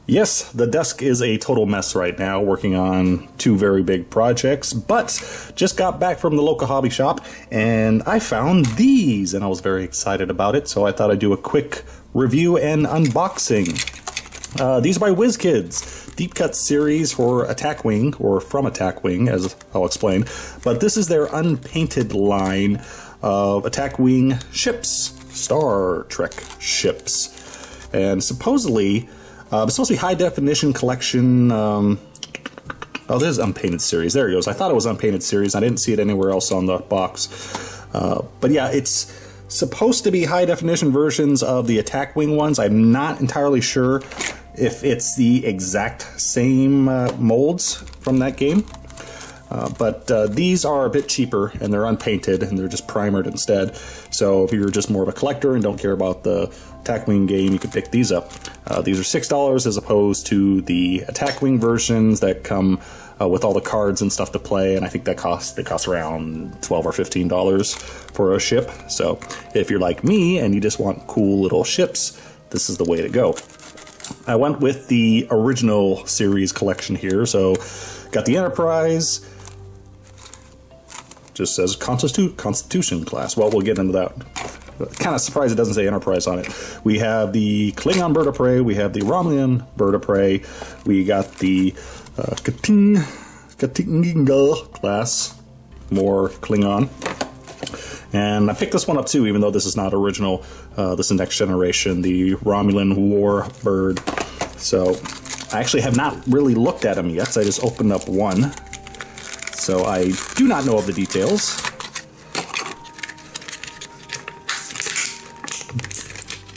Yes, the desk is a total mess right now, working on 2 very big projects, but just got back from the local hobby shop and I found these and I was very excited about it, so I thought I'd do a quick review and unboxing. These are by Wizkids, deep cut series for Attack Wing, or from Attack Wing, as I'll explain, but this is their Unpainted line of Attack Wing ships, Star Trek ships, and supposedly it's supposed to be high definition collection. Oh, there's Unpainted series. There it goes. I thought it was Unpainted series. I didn't see it anywhere else on the box. But yeah, it's supposed to be high definition versions of the Attack Wing ones. I'm not entirely sure if it's the exact same molds from that game. But these are a bit cheaper and they're unpainted and they're just primered instead. So if you're just more of a collector and don't care about the Attack Wing game, you can pick these up. These are $6 as opposed to the Attack Wing versions that come with all the cards and stuff to play, and I think they cost around $12 or $15 for a ship. So if you're like me and you just want cool little ships, this is the way to go. I went with the original series collection here, so got the Enterprise. Just says Constitution class. Well, we'll get into that. Kind of surprised it doesn't say Enterprise on it. We have the Klingon bird of prey. We have the Romulan bird of prey. We got the Klingon class. More Klingon. And I picked this one up too, even though this is not original. This is Next Generation, the Romulan war bird. So I actually have not really looked at them yet. So I just opened up one. So I do not know of the details.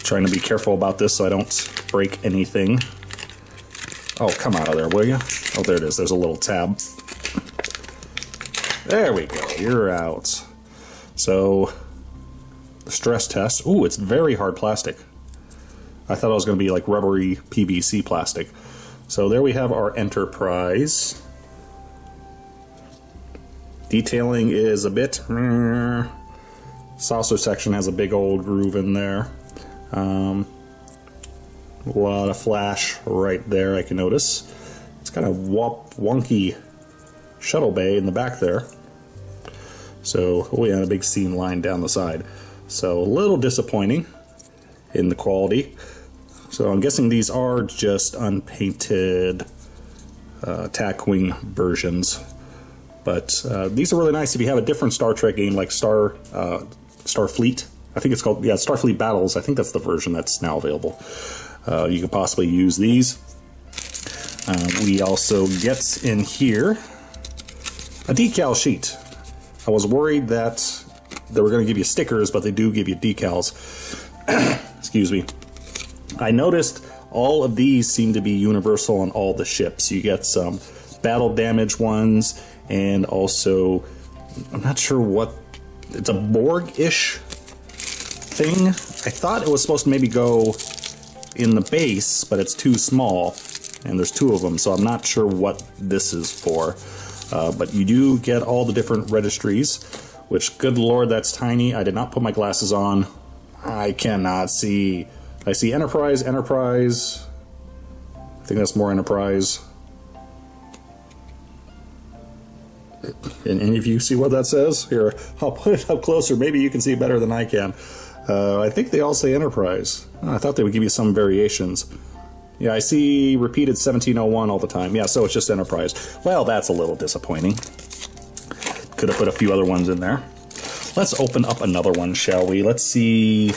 Trying to be careful about this so I don't break anything. Oh, come out of there, will you? Oh, there it is. There's a little tab. There we go. You're out. So, the stress test. Ooh, it's very hard plastic. I thought it was going to be like rubbery PVC plastic. So there we have our Enterprise. Detailing is a bit... Saucer section has a big old groove in there. A lot of flash right there, I can notice. It's kind of wonky shuttle bay in the back there. So, oh yeah, a big seam line down the side. So a little disappointing in the quality. So I'm guessing these are just unpainted Attack Wing versions. But these are really nice if you have a different Star Trek game like Starfleet. I think it's called, yeah, Starfleet Battles. I think that's the version that's now available. You could possibly use these. We also get in here a decal sheet. I was worried that they were going to give you stickers, but they do give you decals. Excuse me. I noticed all of these seem to be universal on all the ships. You get some battle damage ones, and also, I'm not sure what, it's a Borg-ish thing. I thought it was supposed to maybe go in the base, but it's too small, and there's 2 of them, so I'm not sure what this is for. But you do get all the different registries, which, good lord, that's tiny. I did not put my glasses on. I cannot see. I see Enterprise, Enterprise. I think that's more Enterprise. And any of you see what that says? Here, I'll put it up closer. Maybe you can see better than I can. I think they all say Enterprise. I thought they would give you some variations. Yeah, I see repeated 1701 all the time. Yeah, so it's just Enterprise. Well, that's a little disappointing. Could have put a few other ones in there. Let's open up another one, shall we? Let's see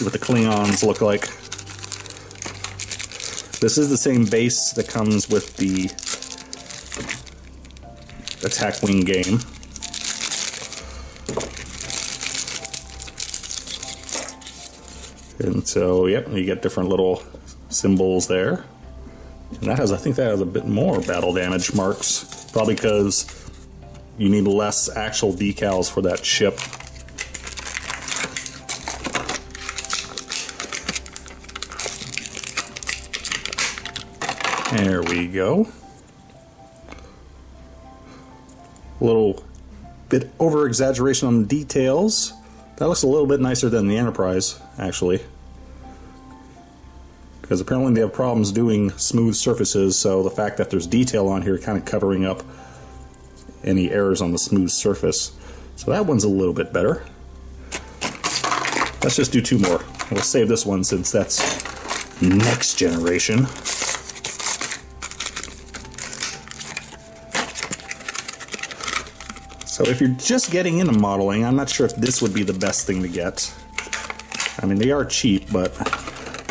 what the Klingons look like. This is the same base that comes with the Attack Wing game. And so, yep, you get different little symbols there. And that has, I think that has a bit more battle damage marks. Probably because you need less actual decals for that ship. There we go. A little bit over exaggeration on the details. That looks a little bit nicer than the Enterprise, actually. because apparently they have problems doing smooth surfaces, so the fact that there's detail on here kind of covering up any errors on the smooth surface. So that one's a little bit better. Let's just do 2 more. We'll save this one since that's next generation. So if you're just getting into modeling, I'm not sure if this would be the best thing to get. I mean, they are cheap, but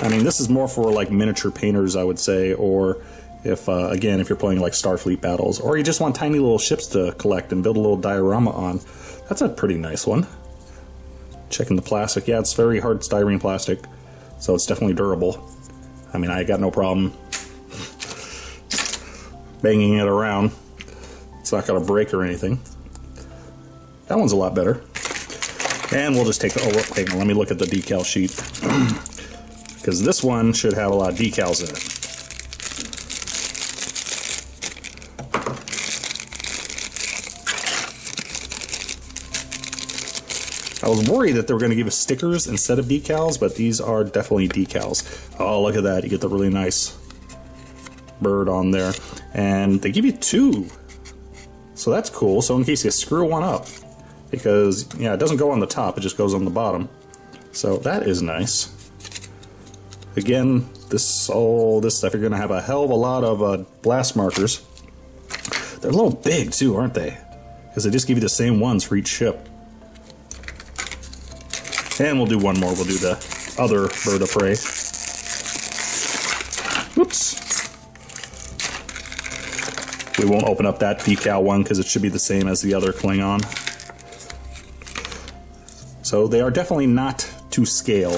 I mean, this is more for like miniature painters, I would say, or if, again, if you're playing like Starfleet battles, or you just want tiny little ships to collect and build a little diorama on. That's a pretty nice one. Checking the plastic. Yeah, it's very hard styrene plastic, so it's definitely durable. I mean, I got no problem banging it around. It's not going to break or anything. That one's a lot better. And we'll just take the, oh, hang on, let me look at the decal sheet. Because this one should have a lot of decals in it. I was worried that they were going to give us stickers instead of decals, but these are definitely decals. Oh, look at that. You get the really nice bird on there. And they give you 2. So that's cool. So in case you screw one up, because, yeah, it doesn't go on the top, it just goes on the bottom. So that is nice. Again, this stuff, you're going to have a hell of a lot of blast markers. They're a little big, too, aren't they? Because they just give you the same ones for each ship. And we'll do one more. We'll do the other bird of prey. Whoops. We won't open up that decal one because it should be the same as the other Klingon. So they are definitely not to scale,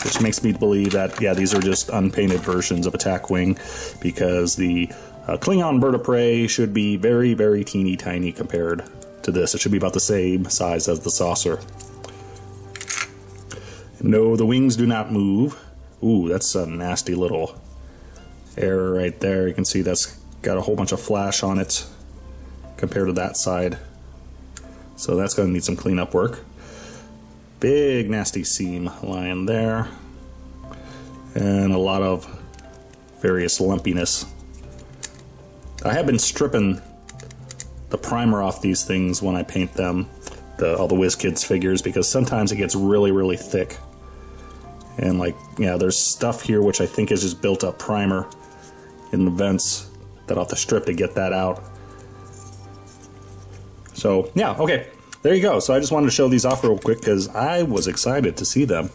which makes me believe that, yeah, these are just unpainted versions of Attack Wing, because the Klingon bird of prey should be very, very teeny tiny compared to this. It should be about the same size as the saucer. No, the wings do not move. Ooh, that's a nasty little error right there. You can see that's got a whole bunch of flash on it compared to that side. So that's going to need some cleanup work. Big nasty seam lying there. And a lot of various lumpiness. I have been stripping the primer off these things when I paint them, all the Wizkids figures, because sometimes it gets really, really thick. And like, yeah, there's stuff here which I think is just built up primer in the vents that I'll have to strip to get that out. So yeah, okay, there you go. So I just wanted to show these off real quick because I was excited to see them.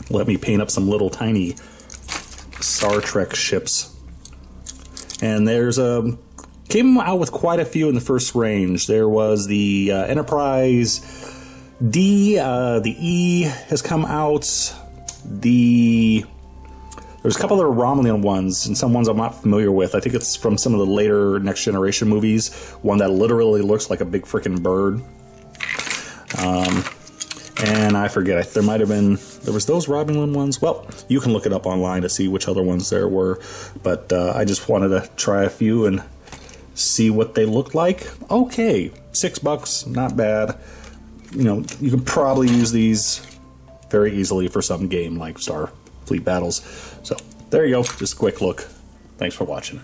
Let me paint up some little tiny Star Trek ships. And there's came out with quite a few in the first range. There was the Enterprise D, the E has come out. There's a couple other Romulan ones, and some ones I'm not familiar with. I think it's from some of the later Next Generation movies. One that literally looks like a big freaking bird. And I forget, there might have been, there was those Romulan ones. Well, you can look it up online to see which other ones there were. But I just wanted to try a few and see what they looked like. Okay, $6, not bad. You know, you can probably use these very easily for some game like Starfleet battles. So there you go, just a quick look. Thanks for watching.